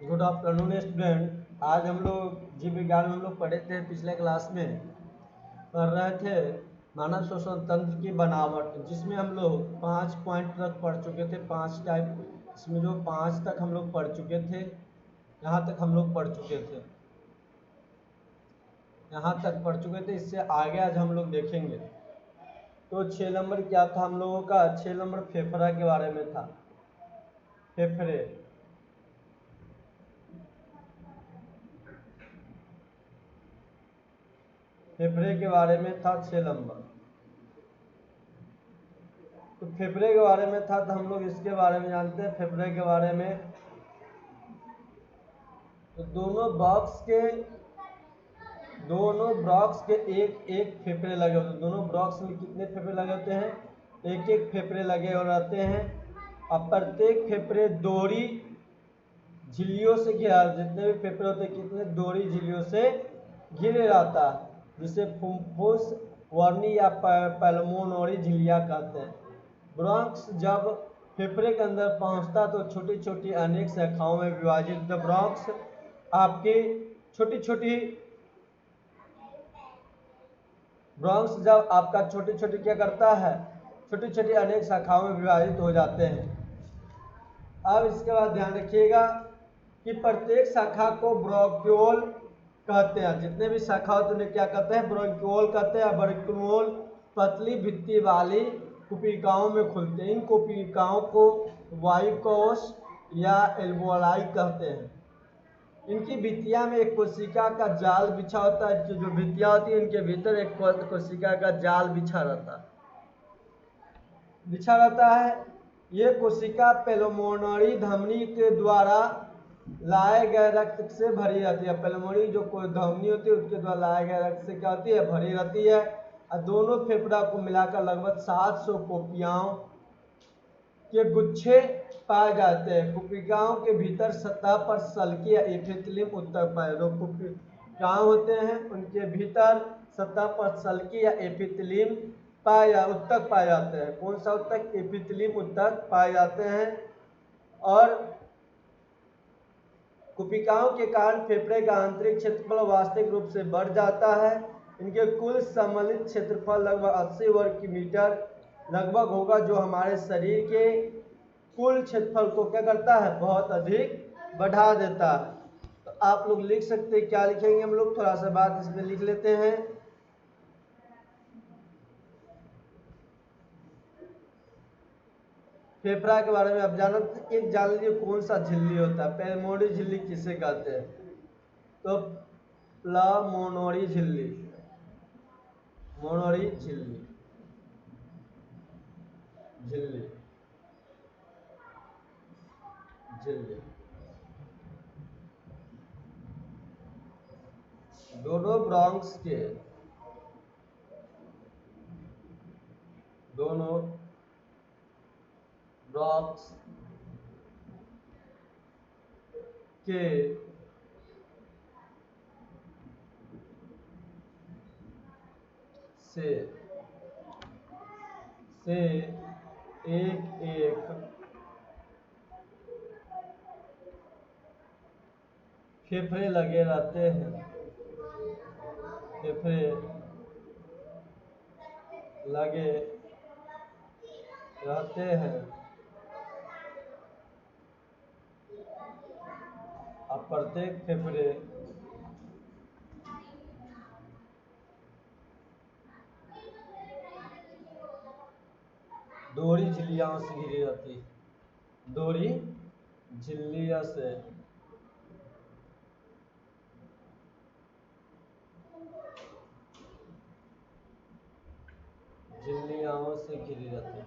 Good afternoon student. आज हम लोग जीव विज्ञान में हम लोग पढ़े थे, पिछले क्लास में पढ़ रहे थे मानव श्वसन तंत्र की बनावट, जिसमें हम लोग 5 पॉइंट तक पढ़ चुके थे। 5 टाइप, इसमें जो 5 तक हम लोग पढ़ चुके थे, यहाँ तक हम लोग पढ़ चुके थे, यहाँ तक पढ़ चुके थे। इससे आगे आज हम लोग देखेंगे। तो 6 नंबर क्या था हम लोगों का? 6 नंबर फेफड़ा के बारे में था। फेफड़े, फेफड़े के बारे में था 6 नंबर। तो फेफड़े के बारे में था, तो हम लोग इसके बारे में जानते हैं। फेफड़े के बारे में तो दोनों ब्रॉक्स के एक एक फेफड़े लगे होते हैं। दोनों ब्रॉक्स में कितने फेफड़े लगे होते हैं? एक एक फेफड़े लगे हो रहते हैं। अब प्रत्येक फेफड़े दोहरी झिल्लियों से घिरा, जितने भी फेफड़े होते हैं कितने दोहरी झिल्लियों से घिरे रहता है, जिसे फुफ्फुस, वर्नी या पल्मोनरी झिल्लियां कहते हैं। ब्रॉन्क्स जब फेफड़े के अंदर पहुंचता तो छोटी छोटी अनेक शाखाओं में विभाजित। द ब्रॉन्क्स आपकी छोटी छोटी ब्रॉन्क्स जब आपका छोटी छोटी क्या करता है? छोटी छोटी अनेक शाखाओं में विभाजित हो जाते हैं। अब इसके बाद ध्यान रखिएगा कि प्रत्येक शाखा को ब्रोंक्यूल कहते हैं। जितने भी शाखा होते हैं उन्हें क्या कहते हैं? ब्रोंक्यूल कहते हैं। ब्रोंक्यूल पतली भित्ति वाली कुपिकाओं में खुलते हैं। इन कुपिकाओं को वायुकोश या एल्वोलाई कहते हैं। इनकी भित्तियां में एक कोशिका का जाल बिछा होता है। जो भित्तियां होती है इनके भीतर एक कोशिका का जाल बिछा रहता है। ये कोशिका पेल्मोनरी धमनी के द्वारा लाए गए रक्त से भरी रहती है। पेल्मोनरी जो कोई धमनी होती है उसके द्वारा लाए गए रक्त से क्या होती है? भरी रहती है। और दोनों फेफड़ा को मिलाकर लगभग 700 कोशिकाओं के गुच्छे पाए जाते हैं। कुपिकाओं के भीतर सतह पर सल्की या एपिथेलियम उत्तक पाए। जो कुपिकाओं होते हैं उनके भीतर सतह पर सल्की या एपिथेलियम उत्तक पाए जाते हैं। कौन सा उत्तक? एपिथेलियम उत्तक पाए जाते हैं। और कुपिकाओं के कारण फेफड़े का आंतरिक क्षेत्रफल वास्तविक रूप से बढ़ जाता है। इनके कुल सम्मिलित क्षेत्रफल लगभग 80 वर्ग मीटर लगभग होगा, जो हमारे शरीर के कुल क्षेत्रफल को क्या करता है? बहुत अधिक बढ़ा देता है। तो आप लोग लिख सकते हैं, क्या लिखेंगे हम लोग? थोड़ा सा बात इसमें लिख लेते हैं। फेफड़ा के बारे में अब जान लीजिए कौन सा झिल्ली होता है। पेल्मोनरी झिल्ली किसे कहते हैं? तो प्लमोनरी झिल्ली, मोनोरी झिल्ली, झिल्ली झिल्ली दोनों ब्रॉन्क्स के से एक एक फेफड़े लगे रहते हैं। फेफड़े लगे रहते हैं। अब प्रत्येक फेफड़े दोहरी झिल्लियों से घिरी रहती है। दोहरी झिल्लियों से घिरी रहती है।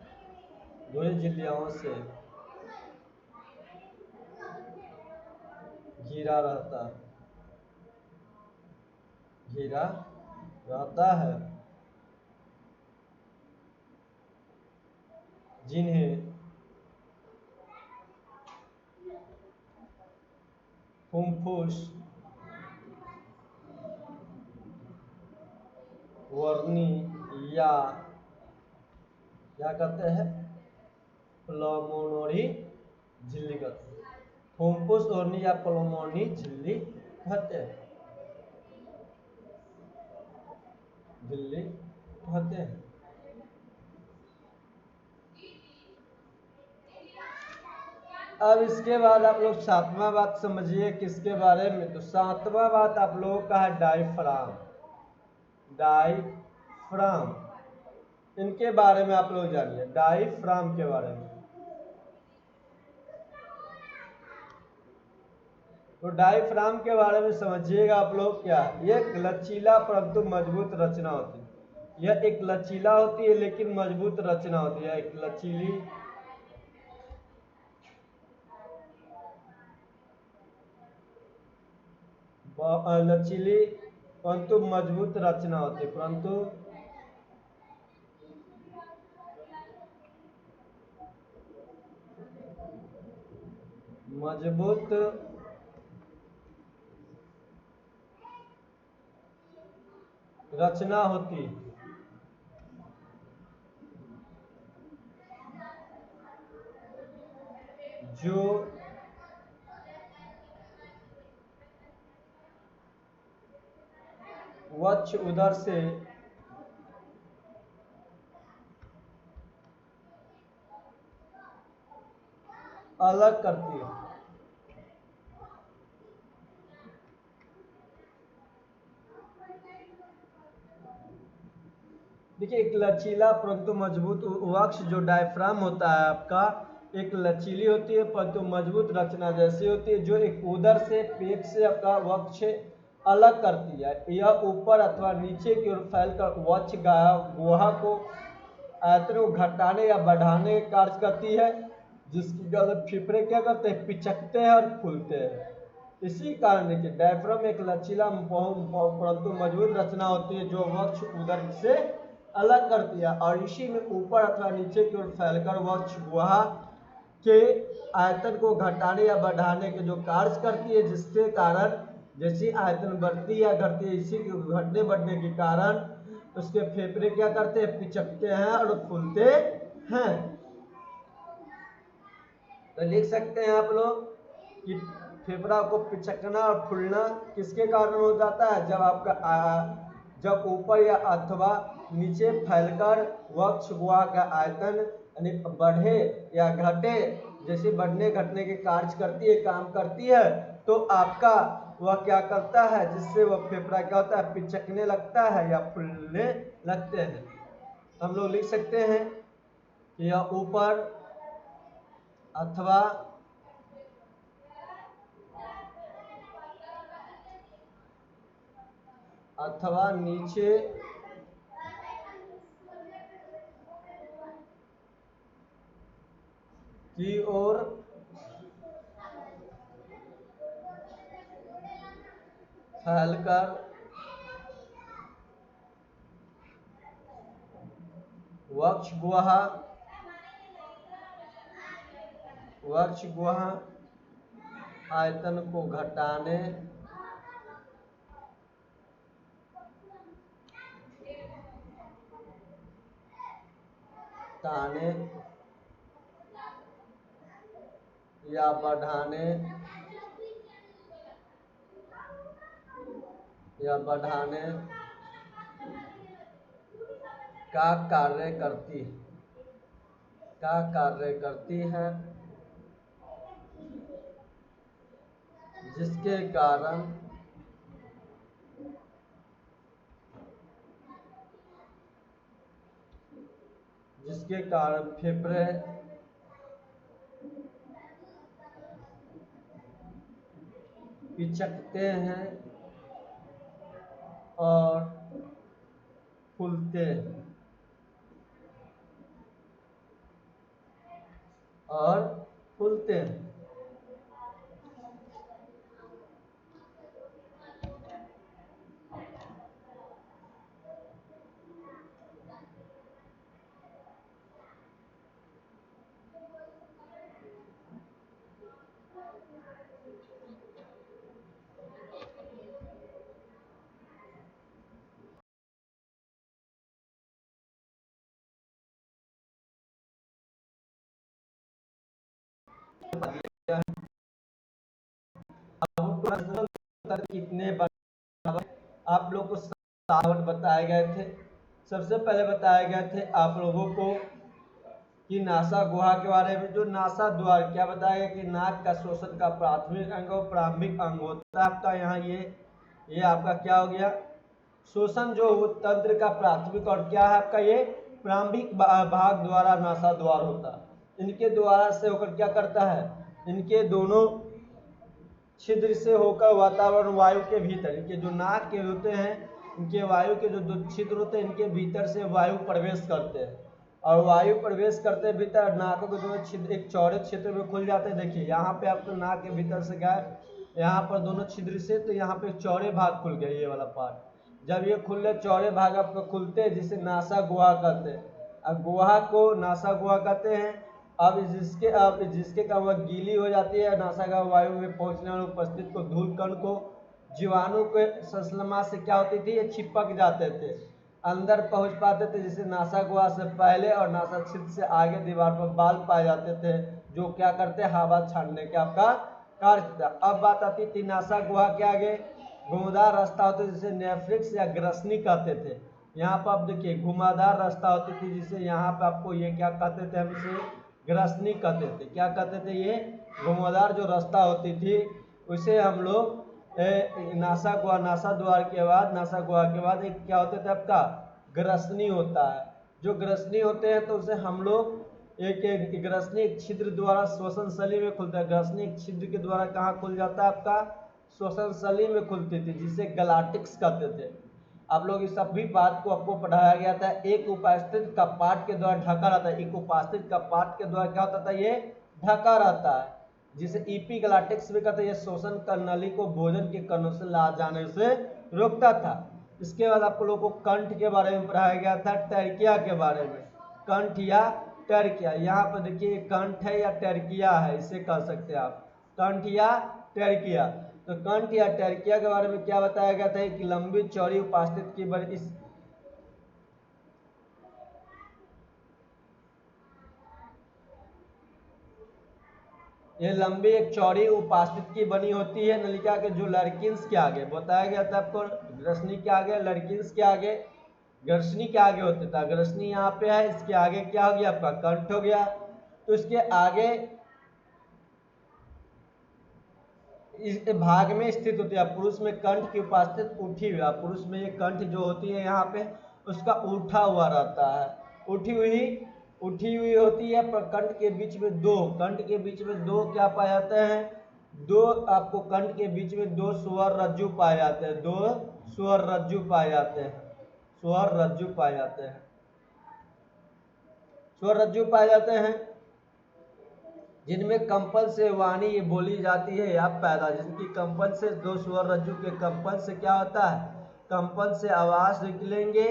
दोहरी झिल्लियों से घिरा रहता है, जिन्हें फुफ्फुस, वर्नी या क्या कहते हैं? प्लमोनरी झिल्ली कहते हैं। फुफ्फुस ओढ़नी या पलमोनी झिल्ली कहते हैं। झिल्ली कहते हैं। अब इसके बाद आप लोग सातवां बात समझिए किसके बारे में। तो सातवां बात आप लोगों का है डायफ्राम। डायफ्राम इनके बारे में आप लोग जानिए, डायफ्राम के बारे में। तो डायफ्राम के बारे में समझिएगा आप लोग क्या। यह एक लचीला परंतु मजबूत रचना होती है। यह एक लचीला होती है लेकिन मजबूत रचना होती है। एक लचीली लचीली परंतु मजबूत रचना होती है। परंतु मजबूत रचना होती जो वक्ष उदर से अलग करती है। देखिए एक लचीला परंतु मजबूत वक्ष जो डायफ्राम होता है आपका, एक लचीली होती है परंतु मजबूत रचना जैसी होती है जो एक उदर से पेट से आपका वक्ष अलग करती है। यह ऊपर अथवा नीचे की ओर फैलकर वक्ष गुहा को आयतन को घटाने या बढ़ाने का कार्य करती है, जिसकी गलत फेफड़े क्या करते हैं, पिचकते हैं और फूलते हैं। इसी कारण देखिए डायफ्राम एक लचीला परंतु मजबूत रचना होती है जो वक्ष उदर से अलग करती है और इसी में ऊपर अथवा नीचे की ओर फैलकर वक्ष गुहा के आयतन को घटाने या बढ़ाने के जो कार्य करती है, जिसके कारण जैसी आयतन बढ़ती या घटती है, इसी के घटने बढ़ने के कारण उसके फेफड़े क्या करते हैं, पिचकते हैं और फूलते हैं। तो लिख सकते हैं आप लोग कि फेफड़ा को पिचकना और फूलना किसके कारण हो जाता है, जब आपका जब ऊपर या अथवा नीचे फैलकर वक्ष गुहा का आयतन यानी बढ़े या घटे, जैसे बढ़ने घटने के कार्य करती है, काम करती है, तो आपका वह क्या करता है, जिससे वह फेफड़ा क्या होता है, पिचकने लगता है या फूलने लगते हैं। हम लोग लिख सकते हैं कि यह ऊपर अथवा नीचे की ओर फैलकर वक्ष गुहा आयतन को घटाने या बढ़ाने का कार्य करती है, जिसके कारण फेफड़े पिचकते हैं और फूलते हैं। कितने बराबर आप लोग को सावन बताए गए थे। सबसे पहले बताए गए थे आप लोगों को कि नासा गुहा के बारे में। जो नासा द्वार क्या बताया गया कि नाक का श्वसन का प्राथमिक अंग और प्रारंभिक अंग होता है आपका। यहाँ ये आपका क्या हो गया, श्वसन जो तंत्र का प्राथमिक और क्या है आपका ये प्रारंभिक भाग द्वारा नासा द्वार होता है। इनके द्वारा से होकर क्या करता है, इनके दोनों छिद्र से होकर वातावरण वायु के भीतर, इनके जो नाक के होते हैं इनके वायु के जो छिद्र होते हैं इनके भीतर से वायु प्रवेश करते हैं और वायु प्रवेश करते भीतर नाकों के दोनों छिद्र एक चौड़े क्षेत्र में खुल जाते हैं। देखिए यहाँ पे आपको नाक के भीतर से गए, यहाँ पर दोनों छिद्र से, तो यहाँ पे चौड़े भाग खुल गए ये वाला पार्ट। जब ये खुले चौड़े भाग आपको खुलते हैं जिसे नासा गुहा कहते हैं। अब गुहा को नासा गुहा कहते हैं। अब जिसके का वह गीली हो जाती है नासा का वायु में पहुंचने वाले उपस्थित को धूल कण को जीवाणु के संश्लेषण से क्या होती थी, ये चिपक जाते थे, अंदर पहुंच पाते थे। जिसे नासा गुहा से पहले और नासा छिद्र से आगे दीवार पर बाल पाए जाते थे जो क्या करते हवा छाड़ने के आपका कार्य था। अब बात आती थी नासा गुहा के आगे घुमावदार रास्ता होता है जिसे नेफ्रिक्स या ग्रसनी कहते थे। यहाँ पर आप देखिए घुमावदार रास्ता होती थी जिसे यहाँ पे आपको ये क्या कहते थे, हम इसे ग्रसनी कहते थे। क्या कहते थे, ये घुमावदार जो रास्ता होती थी उसे हम लोग नासा द्वार के बाद नासा गुहा के बाद एक क्या होते थे आपका ग्रसनी होता है। जो ग्रसनी होते हैं तो उसे हम लोग एक ग्रसनी एक छिद्र द्वारा श्वसन सली में खुलता है। ग्रसनी एक छिद्र के द्वारा कहाँ खुल जाता है आपका श्वसन सली में खुलती थी जिसे गलाटिक्स कहते थे। आप लोग इस सभी बात को आपको पढ़ाया गया था। एक उपस्थित कपाट के द्वारा ढका रहता है, एक उपस्थित कपाट के द्वारा क्या होता था, ये ढका रहता है जिसे इपीग्लॉटिक्स भी कहते हैं। ये श्वसन कर नली को भोजन के कणों से ला जाने से रोकता था। इसके बाद आप लोगों को कंठ के बारे में पढ़ाया गया था, टर्किया के बारे में। कंठ या टर्किया, यहाँ पर देखिए कंठ है या टर्किया है, इसे कह सकते हैं आप कंठ या टर्किया। तो कंठ या टर्किया के बारे में क्या बताया गया था कि लंबी चौड़ी उपस्थित की बड़ी ये लंबी एक चौड़ी उपस्थित की बनी होती है नलिका के जो लर्किन्स के आगे बताया गया था आपको। ग्रसनी के आगे, लर्किन्स के आगे, ग्रसनी के आगे होता था। ग्रसनी यहाँ पे है, इसके आगे क्या हो गया आपका कंठ हो गया। तो इसके आगे इस भाग में स्थित होती है। पुरुष में कंठ की उपस्थित उठी हुई, पुरुष में ये कंठ जो होती है यहाँ पे उसका उठा हुआ रहता है, उठी हुई होती है। पर कंठ के बीच में दो क्या पाए जाते हैं, दो आपको कंठ के बीच में दो स्वर रज्जु पाए जाते हैं, दो स्वर रज्जु पाए जाते हैं, स्वर रज्जु पाए जाते हैं, स्वर रज्जु पाए जाते हैं जिनमें कंपन से वाणी ये बोली जाती है या पैदा। जिनकी कंपन से दो स्वर रज्जु के कंपन से क्या होता है, कंपन से आवाज निकलेंगे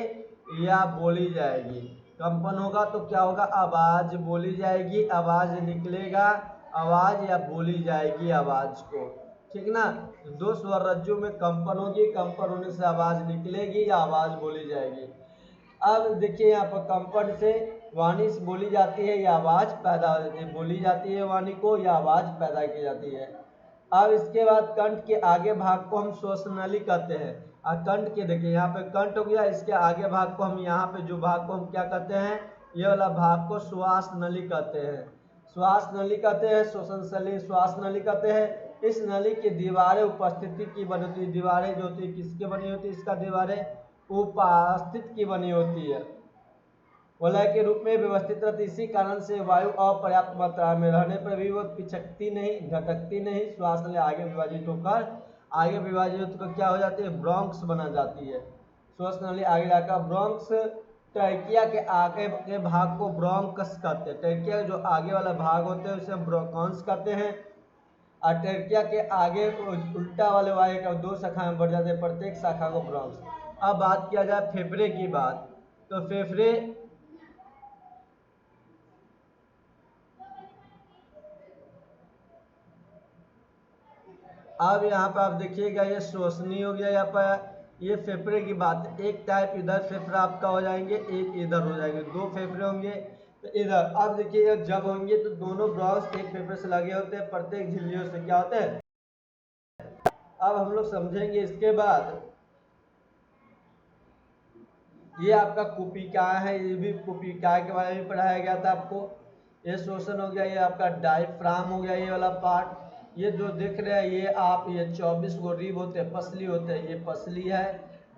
या बोली जाएगी। कंपन होगा तो क्या होगा, आवाज बोली जाएगी, आवाज निकलेगा, आवाज या बोली जाएगी आवाज को, ठीक ना। दो स्वर रज्जु में कंपन होगी, कंपन होने से आवाज निकलेगी या आवाज बोली जाएगी। अब देखिए यहाँ पर कंपन से वाणी से बोली जाती है या आवाज पैदा हो जाती है, बोली जाती है वाणी को या आवाज पैदा की जाती है। अब इसके बाद कंठ के आगे भाग को हम श्वासनली कहते हैं। और कंठ के देखिए यहाँ पे कंठ हो गया, इसके आगे भाग को हम यहाँ पे जो भाग को हम क्या कहते हैं, ये वाला भाग को श्वास नली कहते हैं, श्वास नली कहते हैं, श्वसन सली श्वास नली कहते हैं। इस नली की दीवारें उपस्थिति की बनी होती है, दीवारें जो होती है किसके बनी होती है, इसका दीवारें उपस्थित की बनी होती है, वलय के रूप में व्यवस्थित रहती। इसी कारण से वायु अपर्याप्त मात्रा में रहने पर भी वो पिचकती नहीं, झटकती नहीं, श्वास नली आगे विभाजित होकर क्या हो जाती है, ब्रोंक्स बना जाती है। श्वास नली आगे जाकर ब्रोंक्स, टर्किया के आगे के भाग को ब्रोंकस कहते हैं। टर्किया जो आगे वाला भाग होते हैं उसे हम ब्रोंकॉन्स कहते हैं। और टर्किया के आगे उल्टा वाले वायु का दो शाखा में बढ़ जाते हैं, प्रत्येक शाखा को ब्रोंक्स। अब बात किया जाए फेफड़े की बात, तो फेफड़े अब यहाँ पर आप देखिएगा ये श्वसनी हो गया, यहाँ पर ये फेफड़े की बात, एक टाइप इधर फेफड़ा आपका हो जाएंगे, एक इधर हो जाएंगे, दो फेफड़े होंगे तो इधर। अब देखिए जब होंगे तो दोनों ब्रॉन्स एक फेफड़े से लगे होते हैं, प्रत्येक झिल्लियों से क्या होते हैं, अब हम लोग समझेंगे इसके बाद ये आपका कुपिका है, ये भी कुपिका के बारे में पढ़ाया गया था आपको। ये शोषण हो गया, ये आपका डायफ्राम हो गया, ये वाला पार्ट। ये जो देख रहे हैं ये आप ये 24 गो रिब होते हैं, पसली होते हैं, ये पसली है,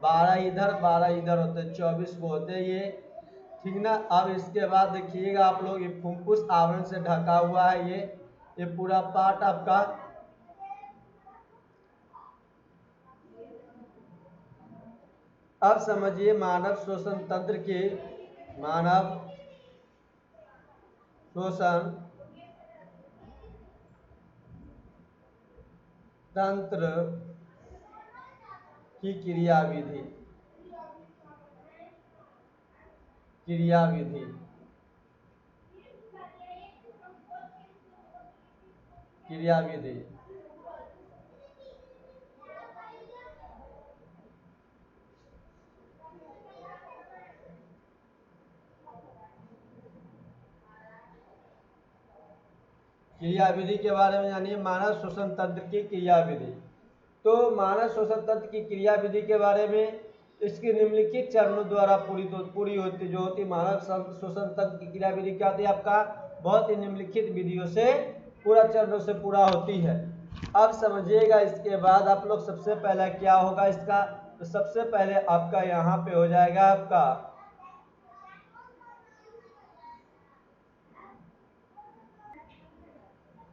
12 इधर 12 इधर होते हैं, 24 गो होते हैं ये, ठीक ना। अब इसके बाद देखिएगा आप लोग, ये फुफ्फुस आवरण से ढका हुआ है ये पूरा पार्ट आपका। अब समझिए मानव श्वसन तंत्र के, मानव श्वसन तंत्र की क्रियाविधि, क्रियाविधि क्रियाविधि क्रियाविधि के बारे में जानिए, मानव श्वसन तंत्र की क्रियाविधि। तो मानव श्वसन तंत्र की क्रियाविधि के बारे में इसके निम्नलिखित चरणों द्वारा पूरी होती, जो होती मानव श्वसन तंत्र की क्रियाविधि क्या होती है आपका, बहुत ही निम्नलिखित विधियों से पूरा चरणों से पूरा होती है। अब समझिएगा इसके बाद आप लोग सबसे पहले क्या होगा इसका, तो सबसे पहले आपका यहाँ पे हो जाएगा आपका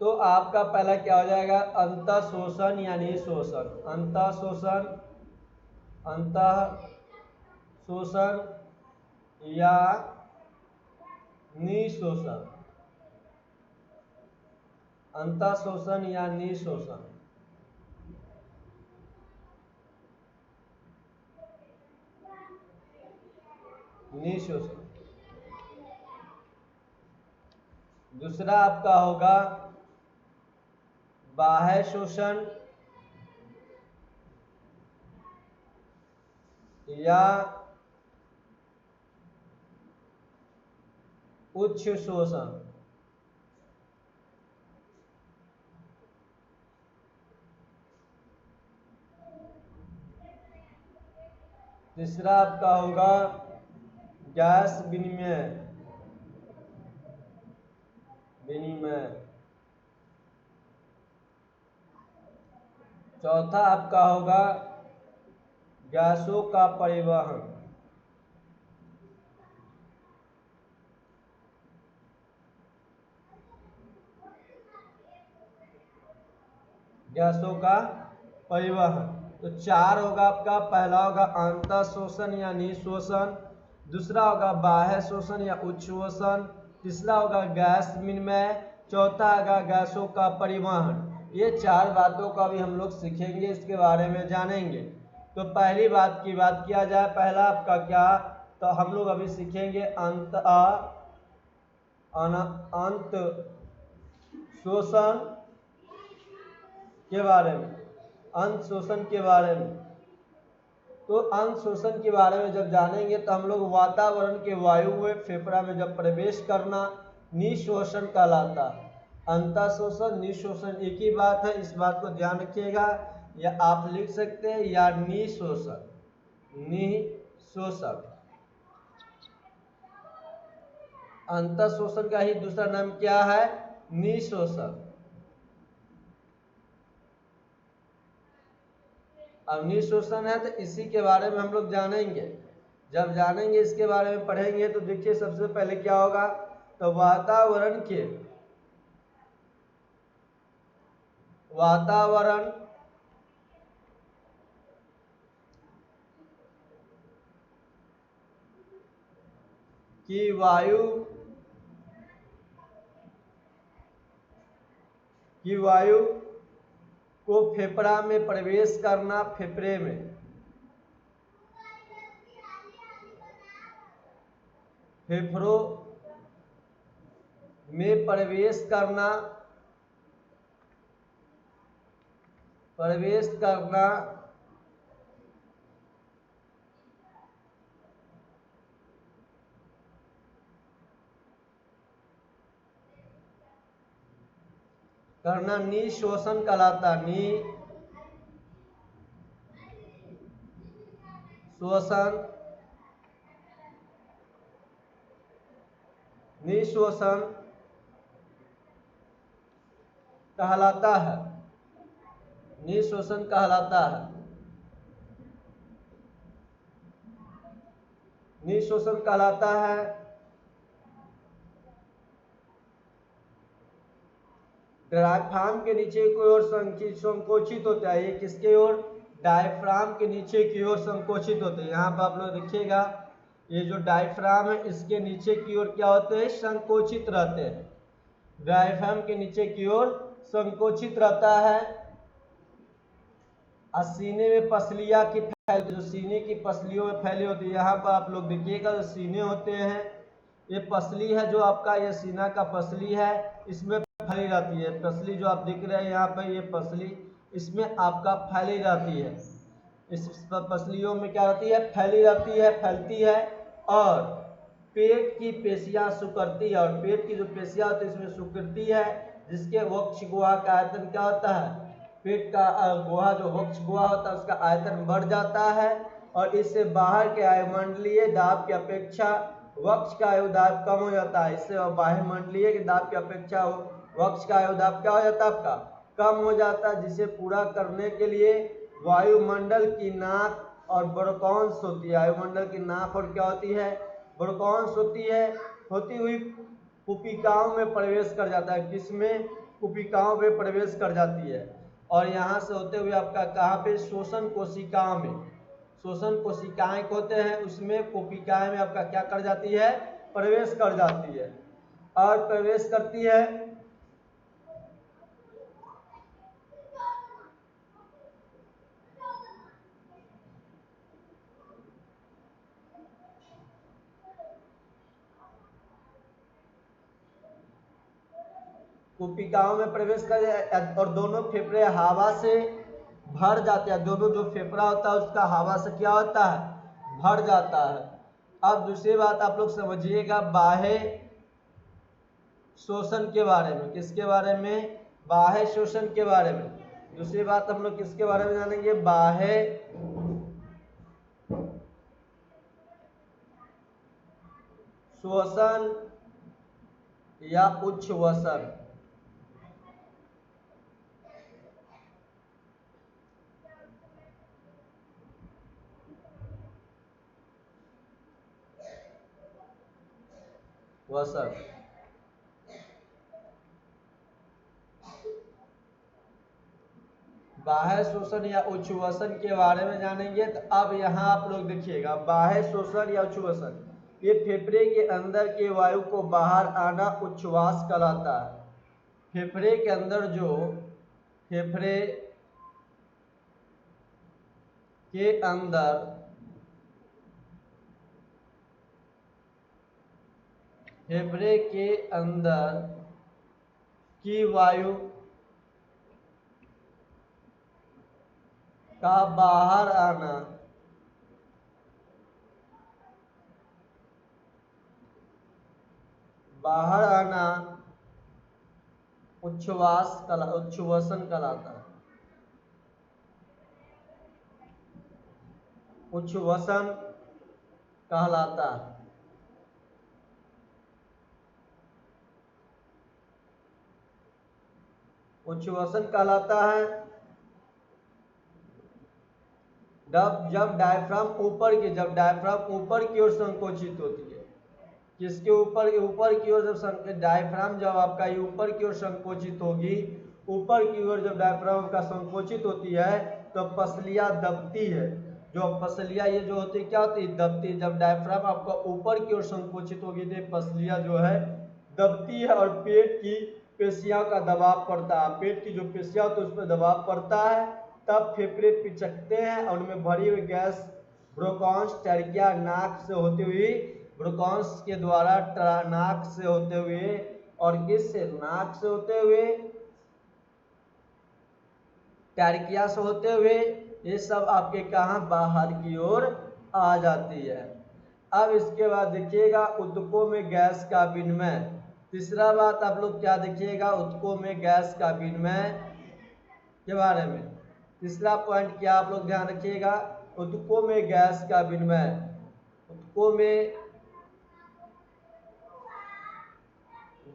तो आपका पहला क्या हो जाएगा, अंतः शोषण यानी शोषण, अंतः शोषण, अंतः शोषण या निशोषण, अंतः शोषण या निशोषण। निशोषण। दूसरा आपका होगा बाह्य शोषण या उच्च शोषण। तीसरा आपका होगा गैस विनिमय, विनिमय। चौथा आपका होगा गैसों का परिवहन, गैसों का परिवहन। तो चार होगा आपका, पहला होगा अंतः शोषण या निशोषण, दूसरा होगा बाह्य शोषण या उच्च शोषण, तीसरा होगा गैस विनिमय, चौथा होगा गैसों का परिवहन। ये चार बातों का भी हम लोग सीखेंगे, इसके बारे में जानेंगे। तो पहली बात की बात किया जाए, पहला आपका क्या, तो हम लोग अभी सीखेंगे अंत शोषण के बारे में, अंत शोषण के बारे में। तो अंत शोषण के बारे में जब जानेंगे तो हम लोग वातावरण के वायु में फेफड़ा में जब प्रवेश करना निशोषण कहलाता है। अंतः शोषण निशोषण एक ही बात है, इस बात को ध्यान रखिएगा, या आप लिख सकते हैं या निशोषण, निशोषण। अंतः शोषण का ही दूसरा नाम क्या है, निशोषण। अब निशोषण है तो इसी के बारे में हम लोग जानेंगे। जब जानेंगे इसके बारे में पढ़ेंगे तो देखिए सबसे पहले क्या होगा, तो वातावरण की वायु को फेफड़ा में प्रवेश करना, फेफड़े में, फेफड़ों में प्रवेश करना निशोषण कहलाता, निशोषण। श्वसन, निश्वसन कहलाता है। निश्वसन कहलाता है। निश्वसन कहलाता है। डायफ्राम के नीचे की ओर संकोचित होता है। ये किसके ओर? डायफ्राम के नीचे की ओर संकोचित होते हैं। यहाँ पर आप लोग देखिएगा, ये जो डायफ्राम है इसके नीचे की ओर क्या होते हैं? संकोचित रहते हैं। डायफ्राम के नीचे की ओर संकोचित रहता है। और सीने में पसलियां की फैलती, जो सीने की पसलियों में फैली होती है। यहाँ पर आप लोग देखिएगा, जो सीने होते हैं, ये पसली है जो आपका, ये सीना का पसली है, इसमें फैली रहती है। पसली जो आप दिख रहे हैं यहाँ पर, ये पसली इसमें आपका फैली रहती है। इस पसलियों में क्या रहती है? फैली रहती है, फैलती है। और पेट की पेशियां सुकड़ती है, और पेट की जो पेशियां होती है इसमें सुकड़ती है, जिसके वक्ष गुहा का आयतन क्या होता है? पेट का गुहा, जो वक्ष गुहा होता है उसका आयतन बढ़ जाता है, और इससे बाहर के वायुमंडलीय दाब की अपेक्षा वक्ष का वायुदाब कम हो जाता है। इससे वायुमंडलीय के दाब की अपेक्षा वक्ष का वायुदाब क्या हो जाता है? आपका कम हो जाता है, जिसे पूरा करने के लिए वायुमंडल की नाक और ब्रोंकास होती है। वायुमंडल की नाक और क्या होती है? ब्रोंकास होती है। होती हुई कुपिकाओं में प्रवेश कर जाता है। किसमें? कुपिकाओं में प्रवेश कर जाती है। और यहाँ से होते हुए आपका कहाँ पे? श्वसन कोशिकाओं में। श्वसन कोशिकाएं होते हैं, उसमें कोशिकाएं में आपका क्या कर जाती है? प्रवेश कर जाती है। और प्रवेश करती है कुपिकाओं में प्रवेश कर, और दोनों फेफड़े हवा से भर जाते हैं। दोनों जो फेफड़ा होता है उसका हवा से क्या होता है? भर जाता है। अब दूसरी बात आप लोग समझिएगा, बाह्य शोषण के बारे में। किसके बारे में? बाह्य शोषण के बारे में। दूसरी बात हम लोग किसके बारे में जानेंगे? बाह्य श्वसन या उच्छ्वसन। वसन, बाह्य शोषण या उच्छ्वसन के बारे में जानेंगे। तो अब यहाँ आप लोग देखिएगा, बाह्य शोषण या उच्छ्वसन, ये फेफड़े के अंदर के वायु को बाहर आना उच्छ्वास कहलाता है। फेफड़े के अंदर जो फेफड़े के अंदर फेफड़े के अंदर की वायु का बाहर आना उच्छ्वसन कहलाता है। उच्छ्वसन कहलाता है। उच्छ्वसन कहलाता है जब डायफ्राम ऊपर की ओर संकोचित होती है। किसके ऊपर? ऊपर की ओर। जब डायफ्राम जब आपका ऊपर की ओर संकोचित होगी, ऊपर की ओर जब डायफ्राम का संकोचित होती है तो पसलियां दबती है। जो पसलियां ये जो होती है क्या होती है? दबती है। जब डायफ्राम आपका ऊपर की ओर संकोचित होगी तो पसलियां जो है दबती है, और पेट की पेशियां का दबाव पड़ता है। पेट की जो पेशियां होती है उस पर दबाव पड़ता है, तब फेफड़े पिचकते हैं, और उनमें भरी हुई गैस ब्रोंकास ट्रैकिया नाक से होती हुई, ब्रोंकास के द्वारा नाक से होते हुए, और किससे? नाक से होते हुए, ट्रैकिया से होते हुए, ये सब आपके कहाँ? बाहर की ओर आ जाती है। अब इसके बाद देखिएगा ऊतकों में गैस का विनिमय। तीसरा बात आप लोग क्या देखिएगा? ऊतकों में गैस का विनिमय के बारे में। तीसरा पॉइंट क्या आप लोग ध्यान रखिएगा? ऊतकों में गैस का विनिमय, ऊतकों में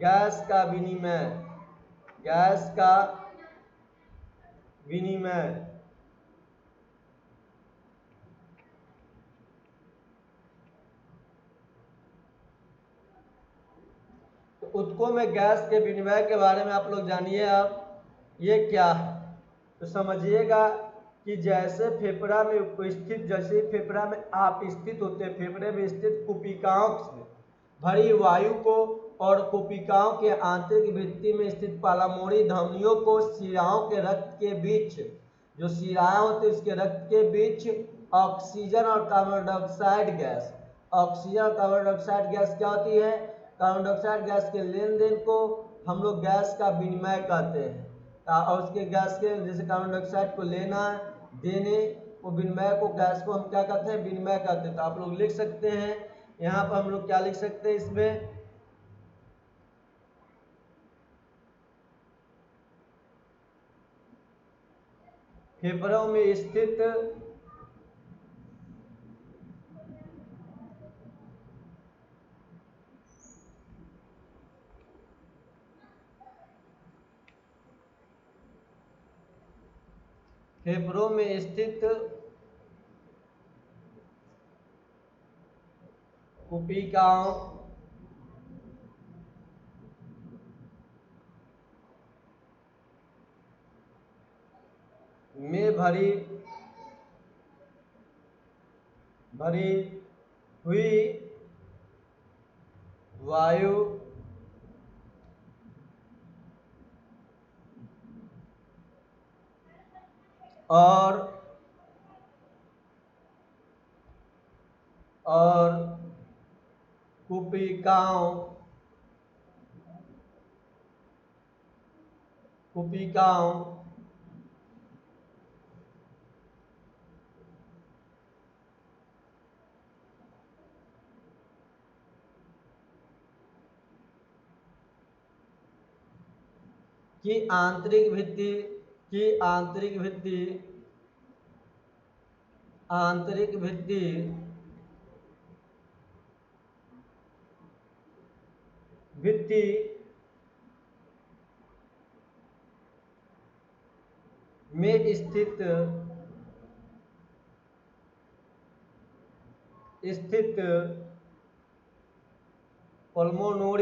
गैस का विनिमय, गैस का विनिमय। तो ऊतकों में गैस के विनिमय के बारे में आप लोग जानिए। अब ये क्या है तो समझिएगा कि जैसे फेफड़ा में उपस्थित, जैसे फेफड़ा में आप स्थित होते हैं, फेफड़े में स्थित कुपिकाओं से भरी वायु को और कुपिकाओं के आंतरिक भित्ति में स्थित पालामोड़ी धमनियों को शिराओं के रक्त के बीच, जो शिराएं होती है उसके रक्त के बीच ऑक्सीजन और कार्बन डाइऑक्साइड गैस, ऑक्सीजन और कार्बन डाइऑक्साइड गैस क्या होती है, कार्बन डाइऑक्साइड गैस के लेन देन को हम लोग गैस का विनिमय कहते हैं। और उसके गैस के जैसे कार्बन डाइऑक्साइड को लेना देने को विनिमय को, गैस को हम क्या कहते हैं, विनिमय कहते हैं। तो आप लोग लिख सकते हैं यहाँ पर, हम लोग क्या लिख सकते हैं इसमें, फेफड़ों में स्थित फेफड़ों में स्थित कुपिकाओं में भरी हुई वायु और कुपिकाओं की आंतरिक भित्ति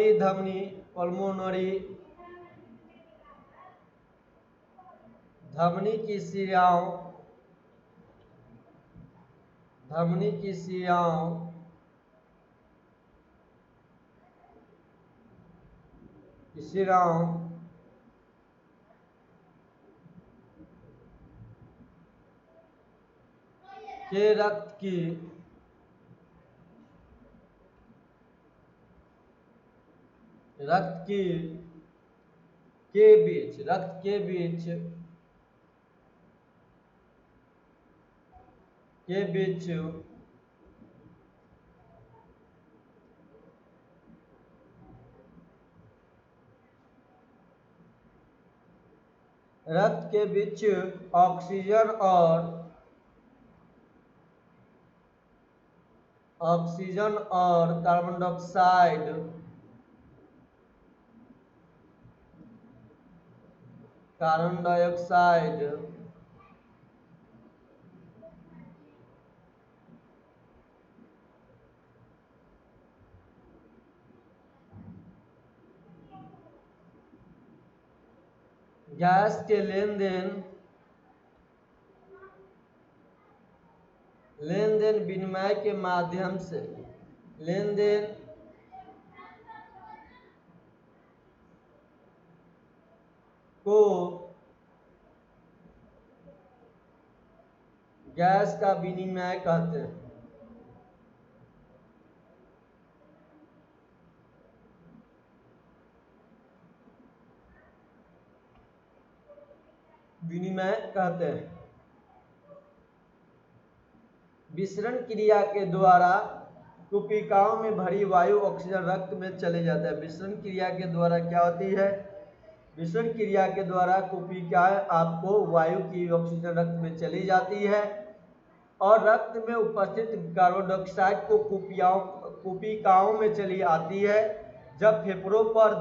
में स्थित पल्मोनरी धमनी की शिराओं के रक्त के बीच रक्त के बीच ऑक्सीजन और कार्बन डाइऑक्साइड गैस के लेन देन विनिमय के माध्यम से लेन देन को गैस का विनिमय कहते हैं। विसरण क्रिया के द्वारा कुपिकाओं में भरी वायु ऑक्सीजन रक्त में चले जाता है। विसरण क्रिया के द्वारा क्या होती है, विसरण क्रिया के द्वारा कुपिकाएं आपको वायु की ऑक्सीजन रक्त में चली जाती है और रक्त में उपस्थित कार्बन डाइऑक्साइड को कुपिकाओं में चली आती है। जब फेफड़ों पर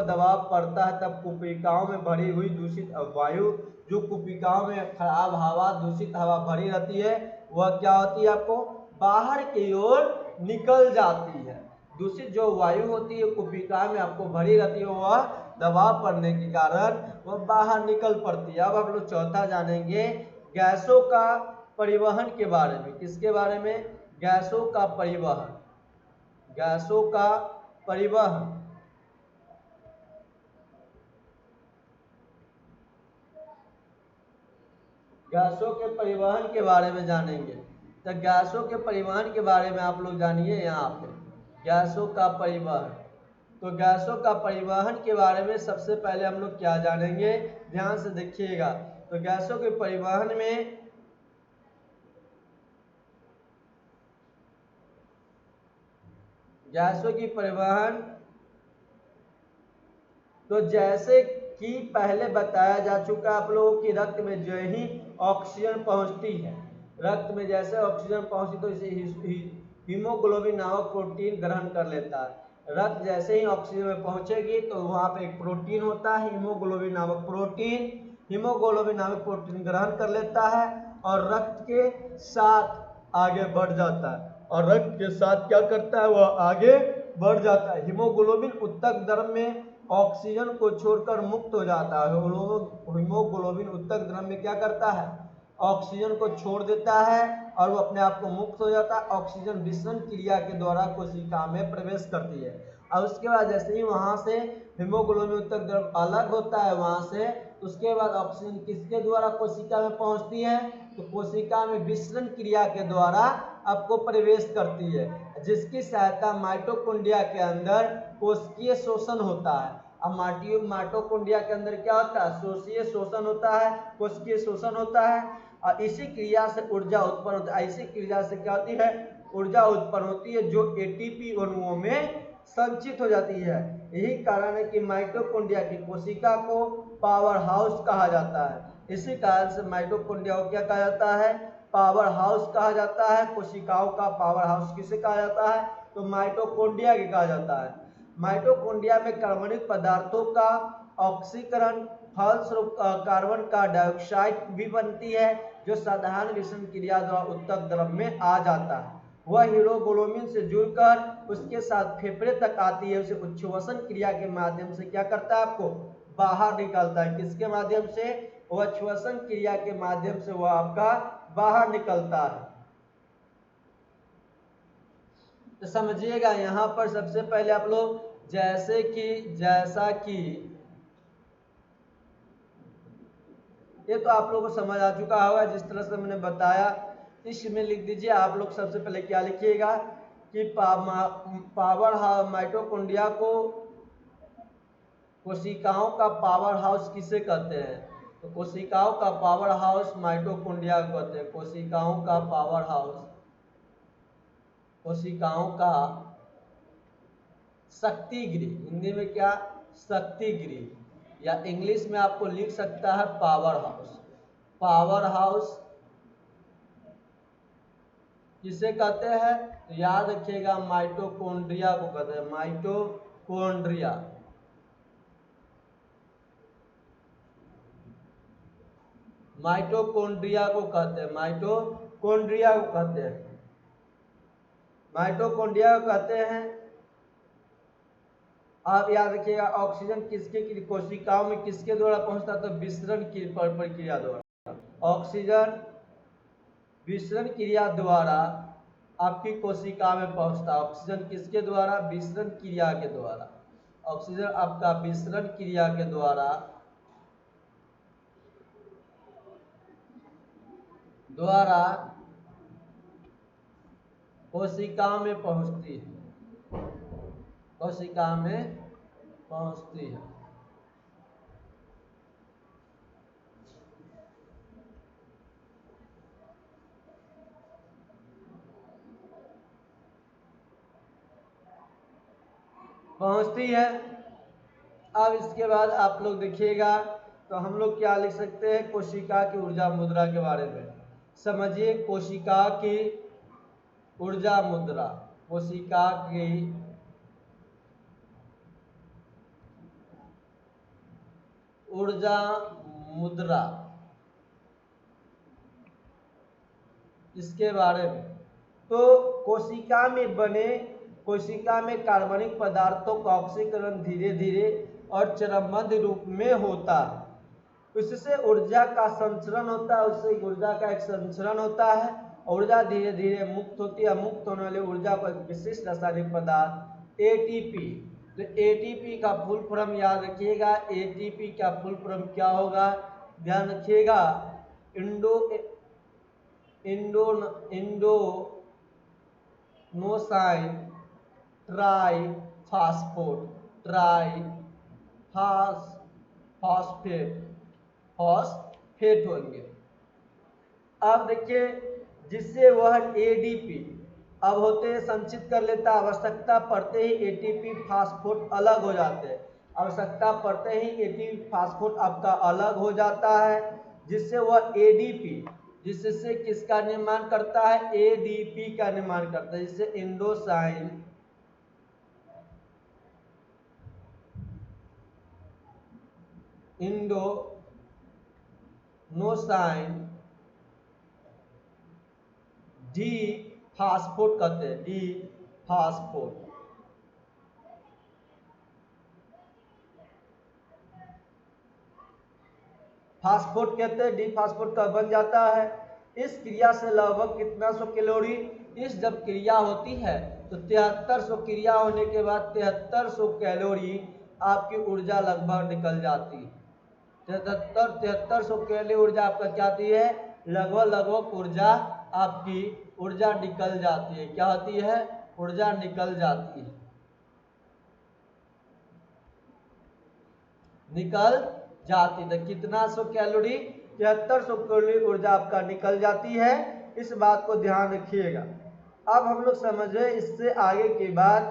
दबाव पड़ता है तब कुपिकाओं में भरी हुई दूषित वायु, जो कुपिकाओं में खराब हवा, दूषित हवा भरी रहती है, वह क्या होती है, आपको बाहर की ओर निकल जाती है। दूषित जो वायु होती है कुपिका में आपको भरी रहती है, वह दबाव पड़ने के कारण वह बाहर निकल पड़ती है। अब हम लोग चौथा जानेंगे गैसों का परिवहन के बारे में। किसके बारे में? गैसों का परिवहन। गैसों का परिवहन। गैसों के परिवहन के बारे में जानेंगे। तो गैसों के परिवहन के बारे में आप लोग जानिए। यहाँ पे गैसों का परिवहन, तो गैसों का परिवहन के बारे में सबसे पहले हम लोग क्या जानेंगे, ध्यान से देखिएगा। तो गैसों के परिवहन में गैसों की परिवहन, तो जैसे कि पहले बताया जा चुका आप लोगों की रक्त में जो ही ऑक्सीजन पहुंचती है, रक्त में जैसे ऑक्सीजन पहुंचती तो इसे हीमोग्लोबिन नामक प्रोटीन ग्रहण कर लेता है। रक्त जैसे ही ऑक्सीजन में पहुंचेगी तो वहां पे एक प्रोटीन होता है हीमोग्लोबिन नामक प्रोटीन। हीमोग्लोबिन नामक प्रोटीन ग्रहण कर लेता है और रक्त के साथ आगे बढ़ जाता है, और रक्त के साथ क्या करता है, वह आगे बढ़ जाता है। हीमोग्लोबिन उत्तक द्रव में ऑक्सीजन को छोड़कर मुक्त हो जाता है। हीमोग्लोबिन उत्तक द्रव में क्या करता है, ऑक्सीजन को छोड़ देता है और वो अपने आप को मुक्त हो जाता है। ऑक्सीजन विसरण क्रिया के द्वारा कोशिका में प्रवेश करती है। और उसके बाद जैसे ही वहां से हीमोग्लोबिन उत्तक द्रव अलग होता है वहां से, उसके बाद ऑक्सीजन किसके द्वारा कोशिका में पहुंचती है, तो कोशिका में विसरण क्रिया के द्वारा आपको प्रवेश करती है, जिसकी सहायता माइटोकॉन्ड्रिया के अंदर कोशिकीय शोषण होता है। अब माइटोकॉन्ड्रिया के अंदर क्या होता है, कोशिकीय शोषण होता है, कोशिकीय शोषण होता है, और इसी क्रिया से ऊर्जा उत्पन्न होती है। इसी क्रिया से क्या होती है, ऊर्जा उत्पन्न होती है, जो एटीपी अणुओं में संचित हो जाती है। यही कारण है कि माइटोकॉन्ड्रिया की कोशिका को पावर हाउस कहा जाता है। इसी कारण से माइटोकॉन्ड्रिया को क्या कहा जाता है, पावर हाउस कहा जाता है। कोशिकाओं का पावर हाउस किसे कहा जाता है, तो माइटोकॉन्ड्रिया के कहा जाता है। माइटोकॉन्ड्रिया में कार्बनिक पदार्थों का ऑक्सीकरण, फलस्वरूप कार्बन का डाइऑक्साइड भी बनती है, जो साधारण विसरण क्रिया द्वारा उत्तक द्रव में आ जाता है। वह हीमोग्लोबिन से जुड़कर उसके साथ फेफड़े तक आती है, उसे उच्छ्वसन क्रिया के माध्यम से क्या करता है, आपको बाहर निकालता है। किसके माध्यम से, वह उच्छ्वसन क्रिया के माध्यम से वह आपका बाहर निकलता है। तो समझिएगा यहाँ पर सबसे पहले आप लोग जैसा कि ये तो आप लोगों को समझ आ चुका होगा जिस तरह से मैंने बताया। इसमें लिख दीजिए आप लोग सबसे पहले क्या लिखिएगा कि माइटोकॉन्ड्रिया को कोशिकाओं का पावर हाउस किसे कहते हैं, तो कोशिकाओं का पावर हाउस माइटोकॉन्ड्रिया को कहते हैं। कोशिकाओं का पावर हाउस, कोशिकाओं का शक्ति गृह, हिंदी में क्या, शक्ति गृह, या इंग्लिश में आपको लिख सकता है पावर हाउस। पावर हाउस किसे कहते हैं, तो याद रखिएगा माइटोकॉन्ड्रिया को कहते हैं। माइटोकॉन्ड्रिया, माइटोकॉन्ड्रिया को कहते हैं, माइटोकॉन्ड्रिया को कहते हैं, माइटोकॉन्ड्रिया को कहते हैं। आप याद रखिएगा ऑक्सीजन किसके कोशिकाओं में किसके द्वारा पहुंचता है, तो विसरण प्रक्रिया द्वारा। ऑक्सीजन विसरण क्रिया द्वारा आपकी कोशिका में पहुंचता है। ऑक्सीजन किसके द्वारा, विसरण क्रिया के द्वारा। ऑक्सीजन आपका विसरण क्रिया के द्वारा कोशिका में पहुंचती है, कोशिका में पहुंचती है। अब इसके बाद आप लोग देखिएगा तो हम लोग क्या लिख सकते हैं, कोशिका की ऊर्जा मुद्रा के बारे में। समझिए कोशिका की ऊर्जा मुद्रा। कोशिका की ऊर्जा मुद्रा, इसके बारे में। तो कोशिका में कार्बनिक पदार्थों का ऑक्सीकरण धीरे धीरे और चरणबद्ध रूप में होता है। उससे ऊर्जा का संचरण होता है, उससे ऊर्जा का एक संचरण होता है। ऊर्जा धीरे धीरे मुक्त होती है। मुक्त होने वाली ऊर्जा को एक विशिष्ट रासायनिक पदार्थ एटीपी, तो एटीपी का फुल फॉर्म याद रखिएगा। एटीपी का फुल फॉर्म क्या होगा, ध्यान रखिएगा। इंडोनोसाइन फॉस्फेट होंगे। अब देखिए, जिससे वह एडीपी अब होते हैं संचित कर लेता। आवश्यकता पड़ते ही एटीपी फास्फोट अलग हो जाते हैं। आवश्यकता पड़ते ही एटीपी फास्फोट आपका अलग हो जाता है, जिससे वह एडीपी, जिससे किसका निर्माण करता है, एडीपी का निर्माण करता है, जिससे इंडोनोसाइन डी फास्फोट कहते हैं, डी फास्फोट। फास्फोट कहते हैं, डी फास्फोट का बन जाता है। इस क्रिया से लगभग कितना 100 कैलोरी, इस जब क्रिया होती है तो 7300 क्रिया होने के बाद 7300 कैलोरी आपकी ऊर्जा लगभग निकल जाती है। 7300 कैलोरी ऊर्जा आपका क्या आती है, लगभग ऊर्जा आपकी ऊर्जा निकल जाती है। क्या होती है, ऊर्जा निकल जाती है, निकल जाती है। कितना 100 कैलोरी, 7300 कैलोरी ऊर्जा आपका निकल जाती है। इस बात को ध्यान रखिएगा। अब हम लोग समझे इससे आगे की बात।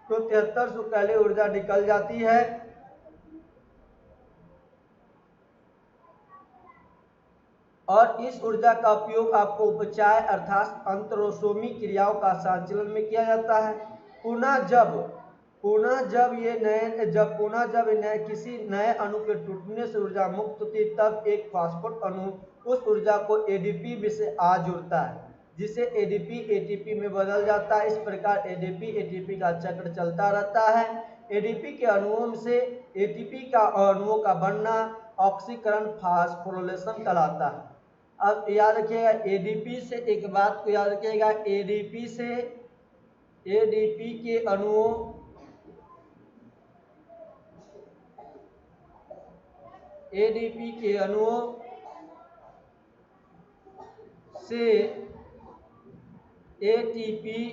तो 7300 कैलोरी ऊर्जा निकल जाती है, और इस ऊर्जा का उपयोग आपको उपचाय अर्थात अंतरोसोमी क्रियाओं का संचालन में किया जाता है। पुनः जब किसी नए अणु के टूटने से ऊर्जा मुक्त होती है, तब एक फास्फोट अणु उस ऊर्जा को एडीपी में से आ जुड़ता है, जिसे एडीपी एटीपी में बदल जाता है। इस प्रकार एडीपी एटीपी का चक्र चलता रहता है। एडीपी के अणुओं से एटीपी का अणुओं का बनना ऑक्सीकरण फास्फोरिलेशन कहलाता है। अब याद रखिएगा, एडीपी से एक बात को याद रखिएगा, एडीपी के अणुओं से एटीपी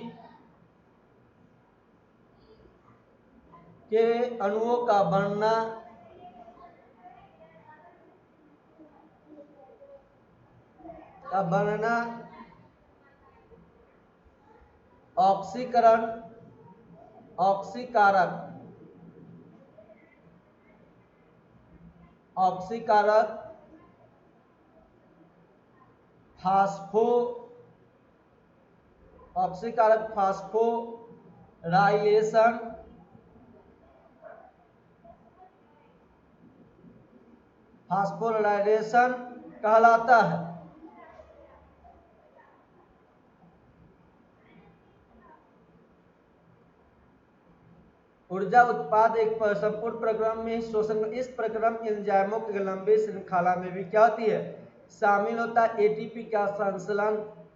के अणुओं का बनना ऑक्सीकारक फास्फोराइलेशन कहलाता है। ऊर्जा उत्पाद एक संपूर्ण प्रक्रम में शोषण, इस प्रक्रम एंजाइमों की लंबी श्रृंखला में भी क्या होती है, शामिल होता है। एटीपी का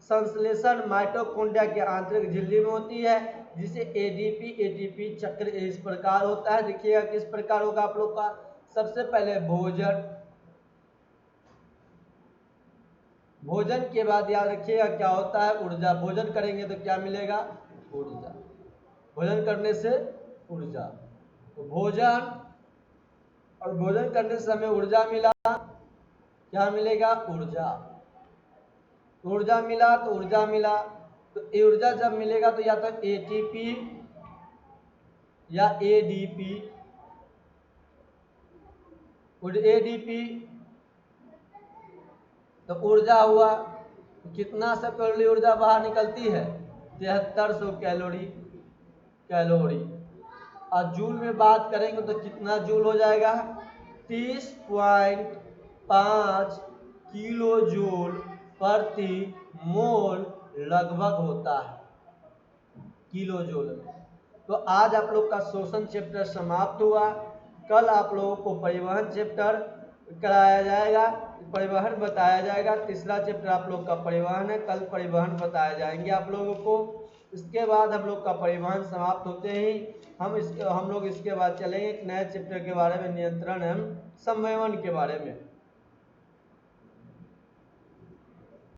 संश्लेषण माइटोकॉन्ड्रिया के आंतरिक झिल्ली में होती है, जिसे एडीपी एटीपी चक्र इस प्रकार होता है। देखिएगा किस प्रकार होगा आप लोग का। सबसे पहले भोजन के बाद याद रखिएगा क्या होता है, ऊर्जा। भोजन करेंगे तो क्या मिलेगा, ऊर्जा। भोजन करने से ऊर्जा, तो भोजन करने से हमें ऊर्जा मिला, क्या मिलेगा, ऊर्जा। ऊर्जा मिला तो ऊर्जा जब मिलेगा तो या तो एटीपी या एडीपी, तो ऊर्जा हुआ। कितना सा कैलोरी ऊर्जा बाहर निकलती है? 7300 कैलोरी। और जूल में बात करेंगे तो कितना जूल हो जाएगा? 30.5 किलो जूल प्रति मोल लगभग होता है किलो जूल में। तो आज आप लोग का शोषण चैप्टर समाप्त हुआ। कल आप लोगों को परिवहन चैप्टर कराया जाएगा, परिवहन बताया जाएगा। तीसरा चैप्टर आप लोग का परिवहन है, कल परिवहन बताए जाएंगे आप लोगों को। इसके बाद हम लोग का परिवहन समाप्त होते ही हम लोग इसके बाद चलेंगे एक नए चैप्टर के बारे में, नियंत्रण एवं संवहन के बारे में।